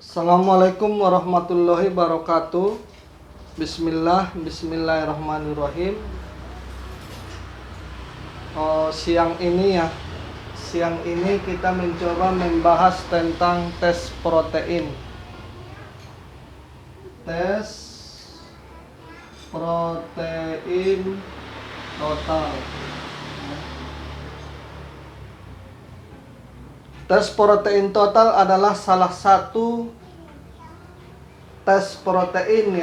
Assalamualaikum warahmatullahi wabarakatuh. Bismillahirrahmanirrahim. Siang ini kita mencoba membahas tentang tes protein. Tes protein total. Tes protein total adalah salah satu tes protein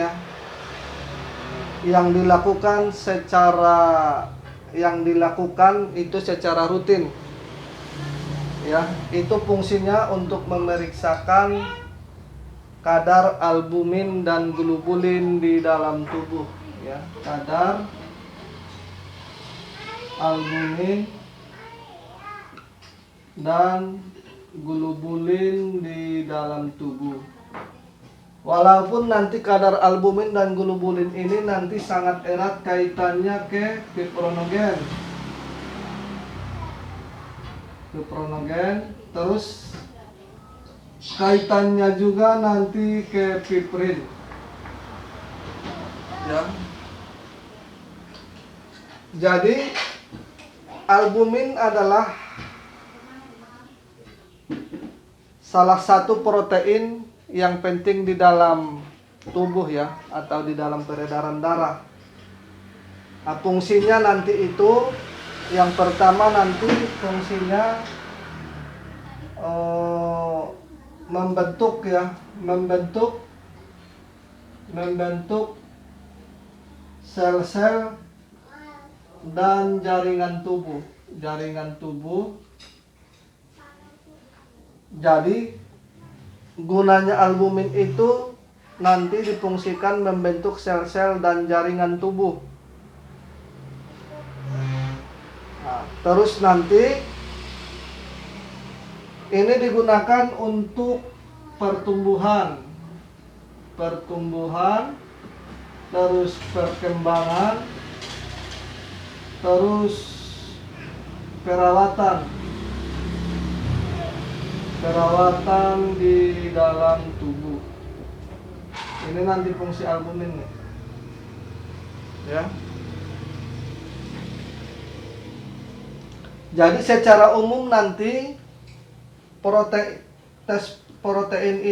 yang dilakukan secara rutin. Itu fungsinya untuk memeriksakan kadar albumin dan globulin di dalam tubuh, kadar albumin dan globulin di dalam tubuh. Walaupun nanti kadar albumin dan globulin ini nanti sangat erat kaitannya ke fibrinogen, terus kaitannya juga nanti ke fibrin, Jadi albumin adalah salah satu protein yang penting di dalam tubuh atau di dalam peredaran darah. Fungsinya nanti itu yang pertama nanti fungsinya membentuk sel-sel dan jaringan tubuh. Jadi gunanya albumin itu nanti difungsikan membentuk sel-sel dan jaringan tubuh. Terus nanti ini digunakan untuk pertumbuhan, terus perkembangan, terus perawatan di dalam tubuh. Ini nanti fungsi albumin Jadi secara umum nanti tes protein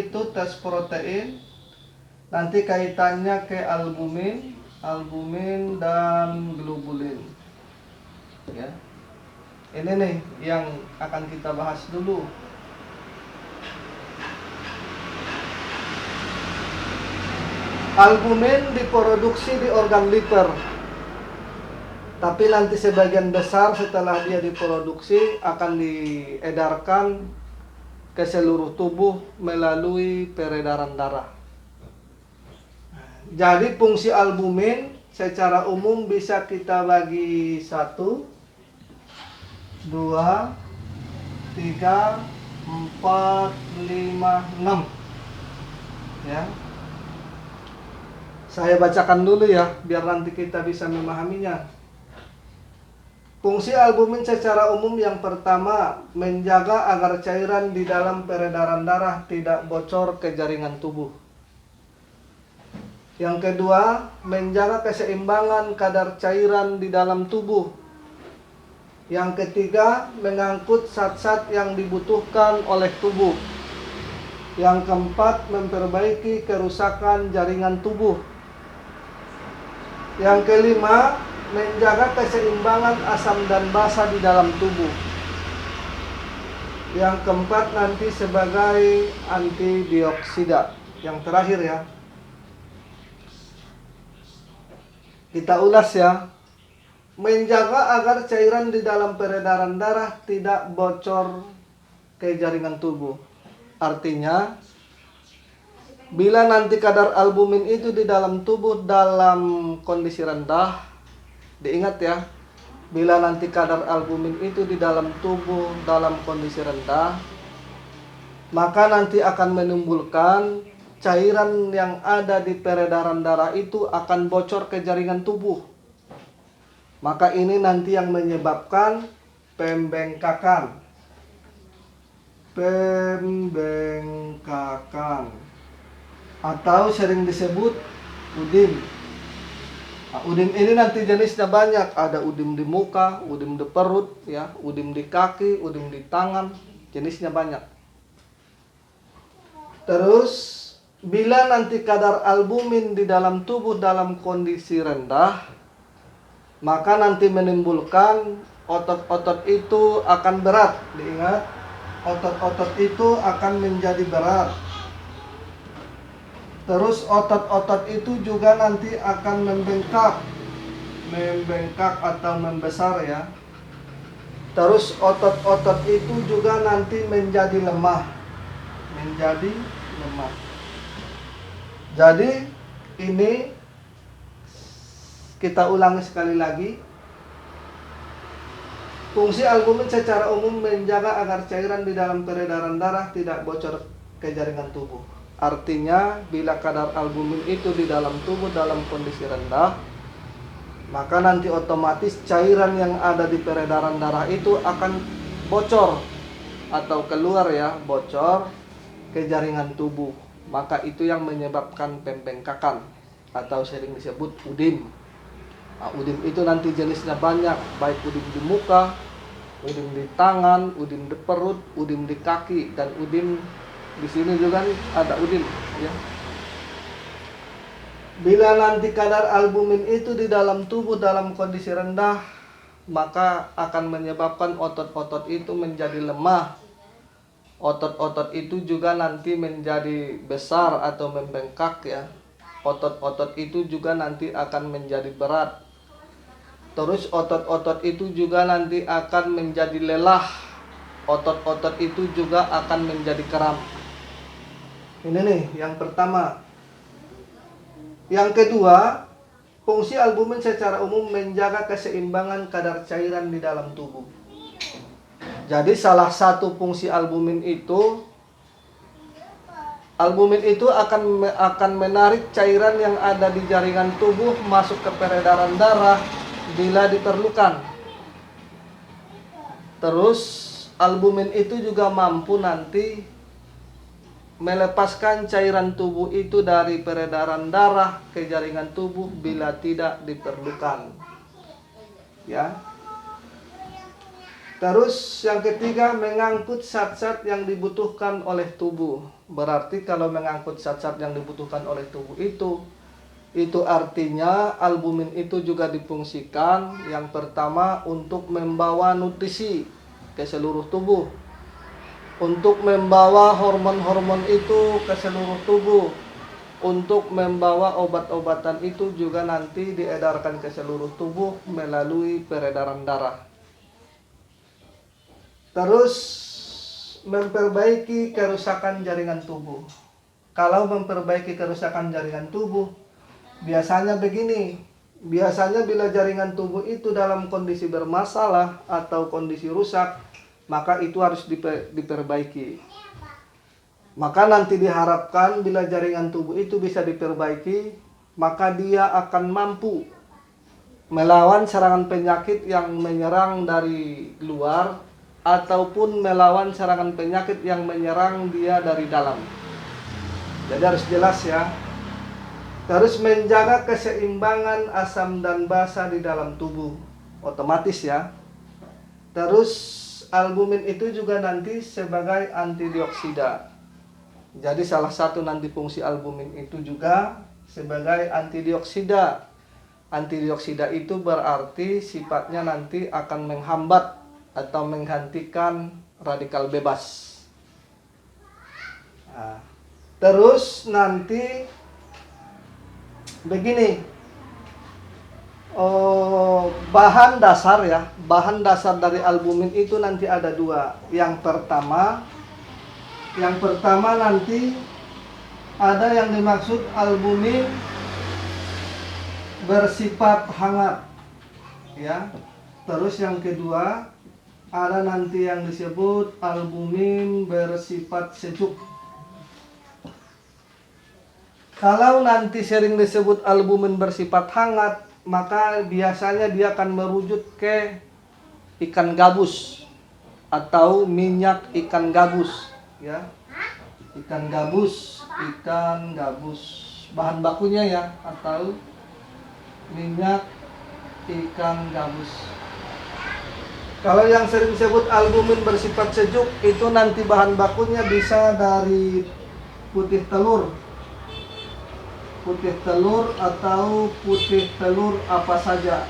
nanti kaitannya ke albumin dan globulin. Ini nih yang akan kita bahas dulu. Albumin diproduksi di organ liver, tapi nanti sebagian besar setelah dia diproduksi akan diedarkan ke seluruh tubuh melalui peredaran darah. Jadi fungsi albumin secara umum bisa kita bagi 1, 2, 3, 4, 5, 6. Saya bacakan dulu biar nanti kita bisa memahaminya. Fungsi albumin secara umum yang pertama, menjaga agar cairan di dalam peredaran darah tidak bocor ke jaringan tubuh. Yang kedua, menjaga keseimbangan kadar cairan di dalam tubuh. Yang ketiga, mengangkut zat-zat yang dibutuhkan oleh tubuh. Yang keempat, memperbaiki kerusakan jaringan tubuh. Yang kelima, menjaga keseimbangan asam dan basa di dalam tubuh. Yang keempat nanti sebagai antidioksida. Yang terakhir kita ulas menjaga agar cairan di dalam peredaran darah tidak bocor ke jaringan tubuh. Artinya, bila nanti kadar albumin itu di dalam tubuh dalam kondisi rendah, diingat bila nanti kadar albumin itu di dalam tubuh dalam kondisi rendah, maka nanti akan menimbulkan cairan yang ada di peredaran darah itu akan bocor ke jaringan tubuh. Maka ini nanti yang menyebabkan pembengkakan. pembengkakan atau sering disebut udim. Nah, udim ini nanti jenisnya banyak, ada udim di muka, udim di perut, ya, udim di kaki, udim di tangan, jenisnya banyak. Terus bila nanti kadar albumin di dalam tubuh dalam kondisi rendah, maka nanti menimbulkan otot-otot itu akan berat. Diingat, otot-otot itu akan menjadi berat. Terus otot-otot itu juga nanti akan membengkak atau membesar, ya. Terus otot-otot itu juga nanti menjadi lemah. Jadi ini kita ulangi sekali lagi. Fungsi albumin secara umum menjaga agar cairan di dalam peredaran darah tidak bocor ke jaringan tubuh. Artinya bila kadar albumin itu di dalam tubuh dalam kondisi rendah, maka nanti otomatis cairan yang ada di peredaran darah itu akan bocor atau keluar, ya, bocor ke jaringan tubuh. Maka itu yang menyebabkan pembengkakan atau sering disebut udim. Nah, udim itu nanti jenisnya banyak, baik udim di muka, udim di tangan, udim di perut, udim di kaki, dan udim di sini juga ada udim, ya. Bila nanti kadar albumin itu di dalam tubuh dalam kondisi rendah, maka akan menyebabkan otot-otot itu menjadi lemah. Otot-otot itu juga nanti menjadi besar atau membengkak, ya. Otot-otot itu juga nanti akan menjadi berat. Terus otot-otot itu juga nanti akan menjadi lelah. Otot-otot itu juga akan menjadi kram. Ini nih yang pertama. Yang kedua, fungsi albumin secara umum menjaga keseimbangan kadar cairan di dalam tubuh. Jadi salah satu fungsi albumin itu akan menarik cairan yang ada di jaringan tubuh masuk ke peredaran darah bila diperlukan. Terus albumin itu juga mampu nanti melepaskan cairan tubuh itu dari peredaran darah ke jaringan tubuh bila tidak diperlukan, ya. Terus yang ketiga, mengangkut zat-zat yang dibutuhkan oleh tubuh. Berarti kalau mengangkut zat-zat yang dibutuhkan oleh tubuh itu artinya albumin itu juga difungsikan yang pertama untuk membawa nutrisi ke seluruh tubuh, untuk membawa hormon-hormon itu ke seluruh tubuh, untuk membawa obat-obatan itu juga nanti diedarkan ke seluruh tubuh melalui peredaran darah. Terus memperbaiki kerusakan jaringan tubuh. Kalau memperbaiki kerusakan jaringan tubuh, biasanya begini. Biasanya bila jaringan tubuh itu dalam kondisi bermasalah atau kondisi rusak, maka itu harus diperbaiki. Maka nanti diharapkan bila jaringan tubuh itu bisa diperbaiki, maka dia akan mampu melawan serangan penyakit yang menyerang dari luar ataupun melawan serangan penyakit yang menyerang dia dari dalam. Jadi harus jelas, ya. Terus menjaga keseimbangan asam dan basa di dalam tubuh, otomatis, ya. Terus albumin itu juga nanti sebagai antidioksida. Jadi salah satu nanti fungsi albumin itu juga sebagai antidioksida. Antidioksida itu berarti sifatnya nanti akan menghambat atau menghentikan radikal bebas. Nah, terus nanti begini, bahan dasar, ya, bahan dasar dari albumin itu nanti ada dua. Yang pertama nanti ada yang dimaksud albumin bersifat hangat, ya. Terus yang kedua ada nanti yang disebut albumin bersifat sejuk. Kalau nanti sering disebut albumin bersifat hangat, maka biasanya dia akan merujuk ke ikan gabus. atau minyak ikan gabus, ya. Ikan gabus. Bahan bakunya ya, atau minyak ikan gabus. Kalau yang sering disebut albumin bersifat sejuk, itu nanti bahan bakunya bisa dari putih telur atau putih telur apa saja.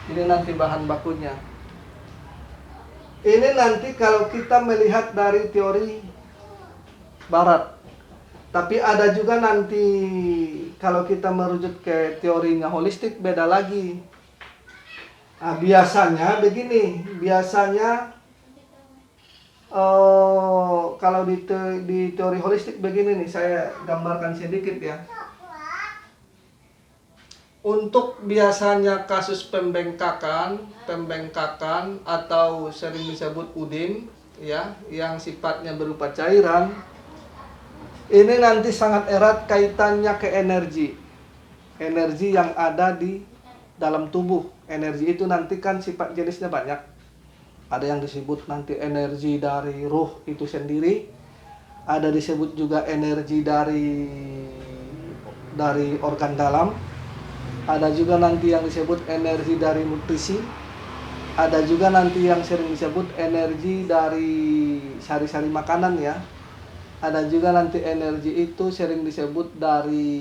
Ini nanti bahan bakunya. Ini nanti kalau kita melihat dari teori barat. Tapi ada juga nanti kalau kita merujuk ke teorinya holistik beda lagi. Nah, biasanya begini, kalau di teori holistik begini nih, saya gambarkan sedikit ya. Untuk biasanya kasus pembengkakan atau sering disebut udim, ya, yang sifatnya berupa cairan, ini nanti sangat erat kaitannya ke energi yang ada di dalam tubuh. Energi itu nanti kan sifat jenisnya banyak. Ada yang disebut nanti energi dari ruh itu sendiri. Ada disebut juga energi dari organ dalam. Ada juga nanti yang disebut energi dari nutrisi. Ada juga nanti yang sering disebut energi dari sari-sari makanan ya. Ada juga nanti energi itu sering disebut dari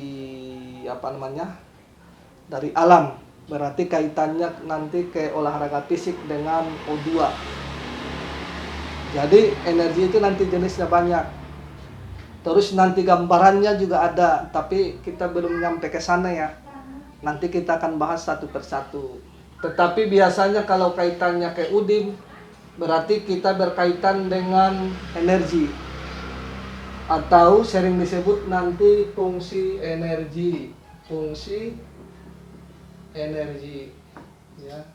dari alam. Berarti kaitannya nanti ke olahraga fisik dengan O2. Jadi energi itu nanti jenisnya banyak. Terus nanti gambarannya juga ada, tapi kita belum nyampe ke sana ya. Nanti kita akan bahas satu persatu. Tetapi biasanya kalau kaitannya ke udim, berarti kita berkaitan dengan energi. Atau sering disebut nanti fungsi energi ya.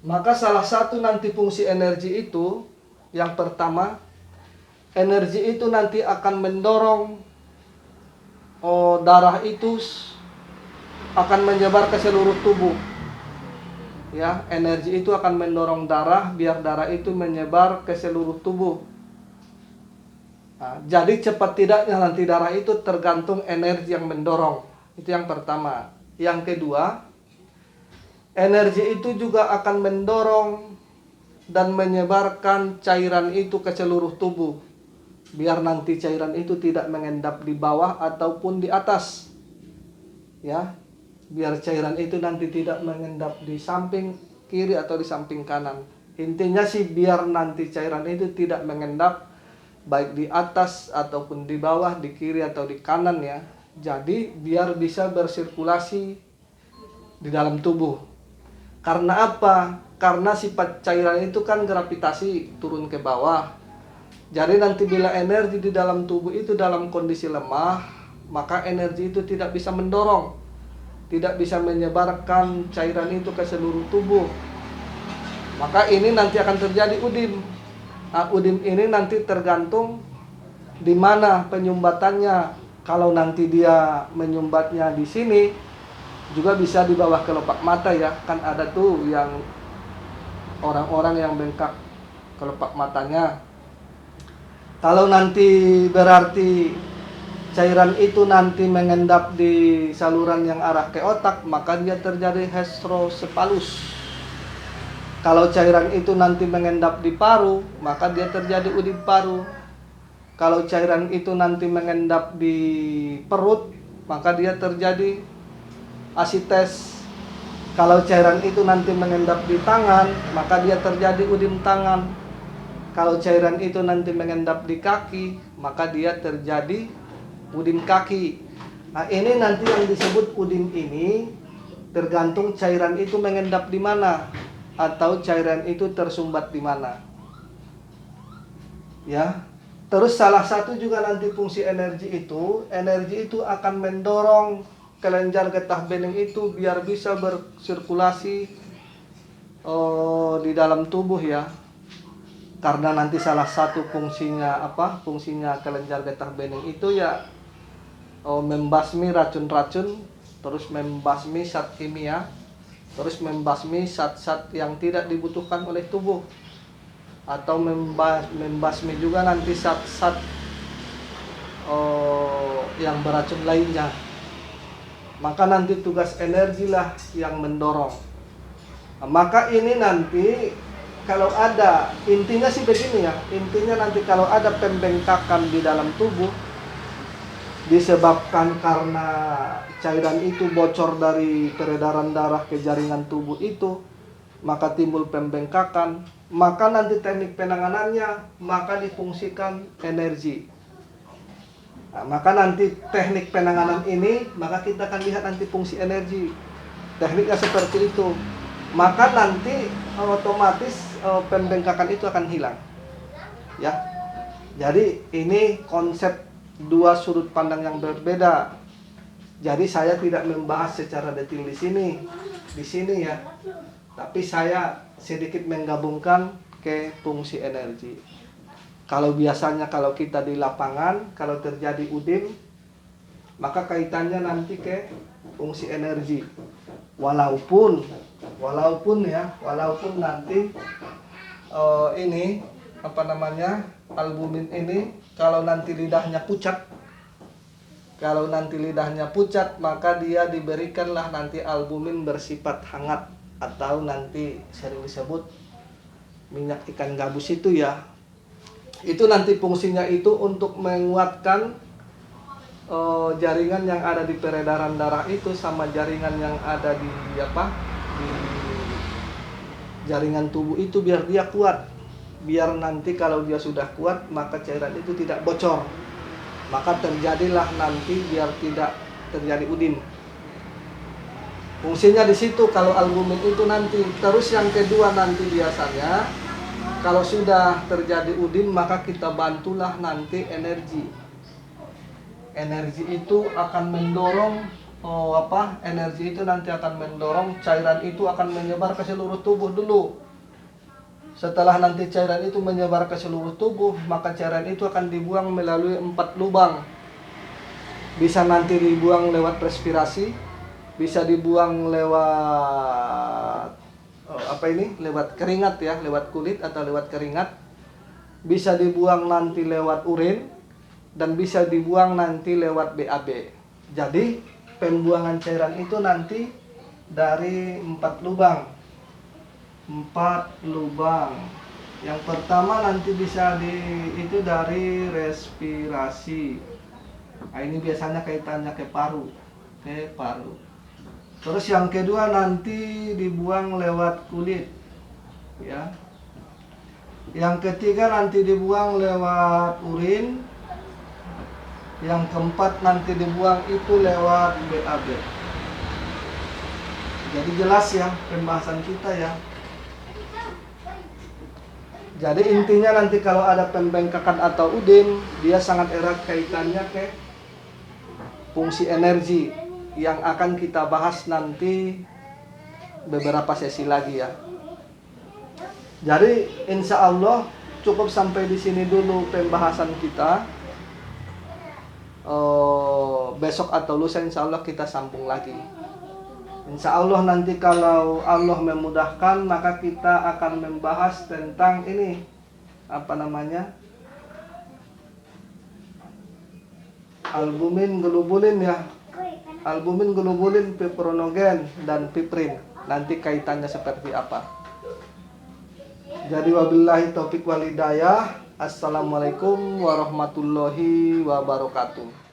Maka salah satu nanti fungsi energi itu, yang pertama, energi itu nanti akan mendorong darah itu akan menyebar ke seluruh tubuh. Ya, energi itu akan mendorong darah biar darah itu menyebar ke seluruh tubuh. Nah, jadi cepat tidaknya nanti darah itu tergantung energi yang mendorong. Itu yang pertama. Yang kedua, energi itu juga akan mendorong dan menyebarkan cairan itu ke seluruh tubuh. Biar nanti cairan itu tidak mengendap di bawah ataupun di atas. Ya, biar cairan itu nanti tidak mengendap di samping kiri atau di samping kanan. Intinya sih biar nanti cairan itu tidak mengendap baik di atas ataupun di bawah, di kiri atau di kanan ya. Jadi biar bisa bersirkulasi di dalam tubuh. Karena apa? Karena sifat cairan itu kan gravitasi turun ke bawah. Jadi nanti bila energi di dalam tubuh itu dalam kondisi lemah, maka energi itu tidak bisa mendorong, tidak bisa menyebarkan cairan itu ke seluruh tubuh. Maka ini nanti akan terjadi udim. Nah, udim ini nanti tergantung di mana penyumbatannya. Kalau nanti dia menyumbatnya di sini, juga bisa di bawah kelopak mata ya. Kan ada tuh yang orang-orang yang bengkak kelopak matanya. Kalau nanti berarti cairan itu nanti mengendap di saluran yang arah ke otak, maka dia terjadi hydrocephalus. Kalau cairan itu nanti mengendap di paru, maka dia terjadi udim paru. Kalau cairan itu nanti mengendap di perut, maka dia terjadi asites. Kalau cairan itu nanti mengendap di tangan, maka dia terjadi udim tangan. Kalau cairan itu nanti mengendap di kaki, maka dia terjadi udim kaki. Nah, ini nanti yang disebut udim ini tergantung cairan itu mengendap di mana atau cairan itu tersumbat di mana. Ya. Terus salah satu juga nanti fungsi energi itu akan mendorong kelenjar getah bening itu biar bisa bersirkulasi di dalam tubuh ya. Karena nanti salah satu fungsinya fungsinya kelenjar getah bening itu ya membasmi racun-racun, terus membasmi zat kimia terus membasmi zat-zat yang tidak dibutuhkan oleh tubuh, atau membasmi juga nanti zat-zat yang beracun lainnya. Maka nanti tugas energi lah yang mendorong. Maka ini nanti kalau ada, intinya sih begini ya, intinya nanti kalau ada pembengkakan di dalam tubuh disebabkan karena cairan itu bocor dari peredaran darah ke jaringan tubuh itu, maka timbul pembengkakan, maka nanti teknik penanganannya maka difungsikan energi. Nah, maka nanti teknik penanganan ini maka kita akan lihat nanti fungsi energi. Tekniknya seperti itu. Maka nanti otomatis pembengkakan itu akan hilang. Ya. Jadi ini konsep dua sudut pandang yang berbeda. Jadi saya tidak membahas secara detail di sini ya. Tapi saya sedikit menggabungkan ke fungsi energi. Kalau biasanya kalau kita di lapangan, kalau terjadi udim, maka kaitannya nanti ke fungsi energi. Walaupun nanti albumin ini kalau nanti lidahnya pucat, maka dia diberikanlah nanti albumin bersifat hangat, atau nanti sering disebut minyak ikan gabus itu ya. Itu nanti fungsinya itu untuk menguatkan jaringan yang ada di peredaran darah itu sama jaringan yang ada di jaringan tubuh itu, biar dia kuat. Biar nanti kalau dia sudah kuat maka cairan itu tidak bocor. Maka terjadilah nanti biar tidak terjadi udim. Fungsinya di situ kalau albumin itu nanti. Terus yang kedua nanti biasanya kalau sudah terjadi udim maka kita bantulah nanti energi. Energi itu akan mendorong energi itu nanti akan mendorong cairan itu akan menyebar ke seluruh tubuh dulu. Setelah nanti cairan itu menyebar ke seluruh tubuh, maka cairan itu akan dibuang melalui 4 lubang. Bisa nanti dibuang lewat respirasi, bisa dibuang lewat lewat keringat ya, lewat kulit atau lewat keringat. Bisa dibuang nanti lewat urin, dan bisa dibuang nanti lewat BAB. Jadi pembuangan cairan itu nanti dari 4 lubang. 4 lubang. Yang pertama nanti bisa itu dari respirasi. Nah, ini biasanya kaitannya ke paru. Terus yang kedua nanti dibuang lewat kulit. Ya. Yang ketiga nanti dibuang lewat urin. Yang keempat nanti dibuang itu lewat BAB. Jadi jelas ya pembahasan kita ya. Jadi intinya nanti kalau ada pembengkakan atau udim, dia sangat erat kaitannya ke fungsi energi yang akan kita bahas nanti beberapa sesi lagi ya. Jadi insya Allah cukup sampai di sini dulu pembahasan kita. Besok atau lusa insya Allah kita sambung lagi. Insya Allah nanti kalau Allah memudahkan maka kita akan membahas tentang ini albumin, globulin ya. Albumin, globulin, fibrinogen dan fibrin. Nanti kaitannya seperti apa. Jadi wabillahi taufik wal hidayah. Assalamualaikum warahmatullahi wabarakatuh.